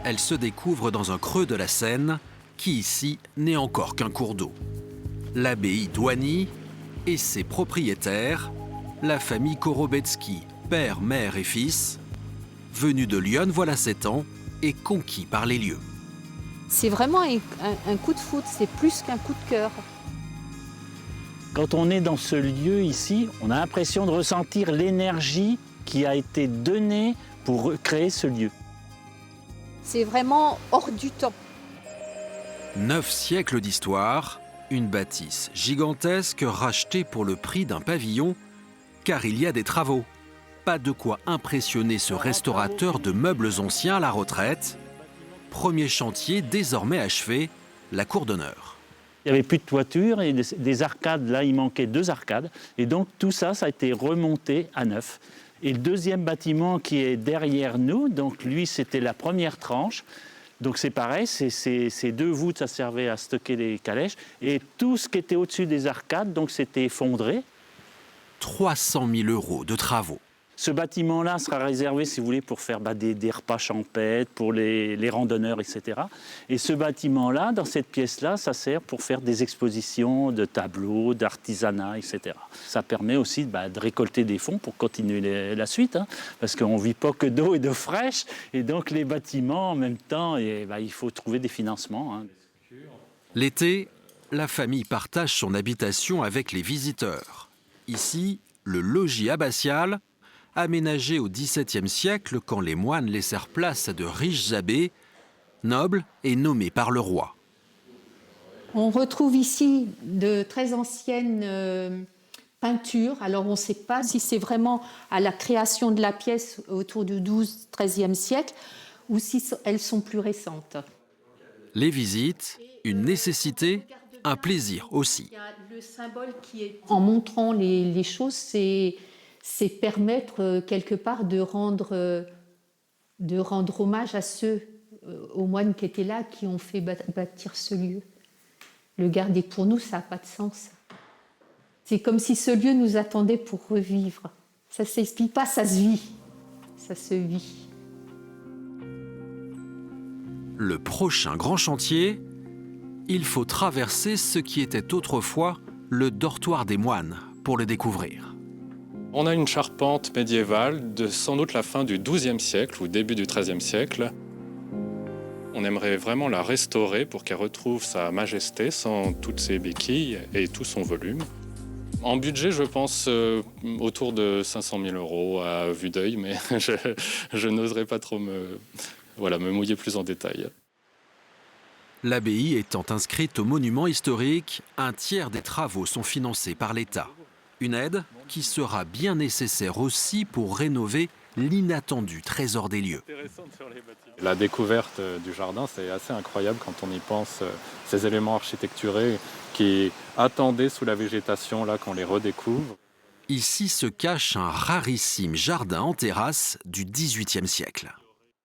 Elle se découvre dans un creux de la Seine, qui ici n'est encore qu'un cours d'eau. L'abbaye d'Oigny et ses propriétaires, la famille Korobecki, père, mère et fils, venus de Lyon voilà 7 ans et conquis par les lieux. C'est vraiment un coup de foudre, c'est plus qu'un coup de cœur. Quand on est dans ce lieu ici, on a l'impression de ressentir l'énergie qui a été donnée pour créer ce lieu. C'est vraiment hors du temps. 9 siècles d'histoire, une bâtisse gigantesque rachetée pour le prix d'un pavillon, car il y a des travaux. Pas de quoi impressionner ce restaurateur de meubles anciens à la retraite. Premier chantier désormais achevé, la cour d'honneur. Il n'y avait plus de toiture et des arcades, là il manquait 2 arcades. Et donc tout ça, ça a été remonté à neuf. Et le deuxième bâtiment qui est derrière nous, donc lui c'était la première tranche. Donc c'est pareil, ces 2 voûtes, ça servait à stocker les calèches. Et tout ce qui était au-dessus des arcades, donc c'était effondré. 300 000 € de travaux. Ce bâtiment-là sera réservé, si vous voulez, pour faire des repas champêtres, pour les randonneurs, etc. Et ce bâtiment-là, dans cette pièce-là, ça sert pour faire des expositions de tableaux, d'artisanat, etc. Ça permet aussi de récolter des fonds pour continuer la suite, hein, parce qu'on ne vit pas que d'eau et d'eau fraîche. Et donc les bâtiments, en même temps, il faut trouver des financements. Hein. L'été, la famille partage son habitation avec les visiteurs. Ici, le logis abbatial, aménagé au XVIIe siècle quand les moines laissèrent place à de riches abbés, nobles et nommés par le roi. On retrouve ici de très anciennes peintures. Alors on ne sait pas si c'est vraiment à la création de la pièce autour du XIIe siècle ou si elles sont plus récentes. Les visites, une nécessité, un plaisir aussi. Le symbole qui est... En montrant les choses, c'est permettre quelque part de rendre hommage à ceux, aux moines qui étaient là, qui ont fait bâtir ce lieu. Le garder pour nous, ça n'a pas de sens. C'est comme si ce lieu nous attendait pour revivre. Ça ne s'explique pas, ça se vit. Ça se vit. Le prochain grand chantier, il faut traverser ce qui était autrefois le dortoir des moines pour le découvrir. On a une charpente médiévale de sans doute la fin du XIIe siècle ou début du XIIIe siècle. On aimerait vraiment la restaurer pour qu'elle retrouve sa majesté sans toutes ses béquilles et tout son volume. En budget, je pense autour de 500 000 € à vue d'œil, mais je n'oserais pas trop me mouiller plus en détail. L'abbaye étant inscrite au monument historique, un tiers des travaux sont financés par l'État. Une aide qui sera bien nécessaire aussi pour rénover l'inattendu trésor des lieux. La découverte du jardin, c'est assez incroyable quand on y pense. Ces éléments architecturés qui attendaient sous la végétation, là, qu'on les redécouvre. Ici se cache un rarissime jardin en terrasse du XVIIIe siècle.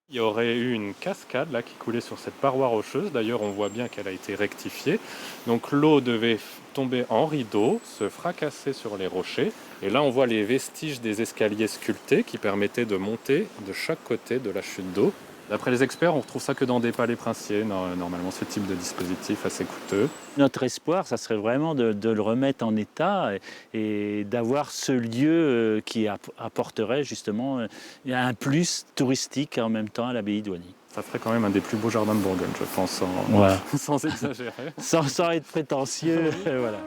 Il y aurait eu une cascade là, qui coulait sur cette paroi rocheuse. D'ailleurs, on voit bien qu'elle a été rectifiée. Donc l'eau devait tomber en rideau, se fracasser sur les rochers. Et là, on voit les vestiges des escaliers sculptés qui permettaient de monter de chaque côté de la chute d'eau. D'après les experts, on ne retrouve ça que dans des palais princiers, normalement, ce type de dispositif assez coûteux. Notre espoir, ça serait vraiment de le remettre en état et d'avoir ce lieu qui apporterait justement un plus touristique en même temps à l'abbaye d'Oigny. Ça ferait quand même un des plus beaux jardins de Bourgogne, je pense, voilà. sans exagérer. Sans être prétentieux, voilà.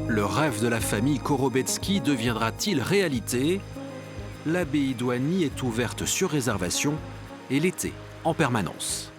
Le rêve de la famille Korobecki deviendra-t-il réalité ? L'abbaye d'Oigny est ouverte sur réservation et l'été en permanence.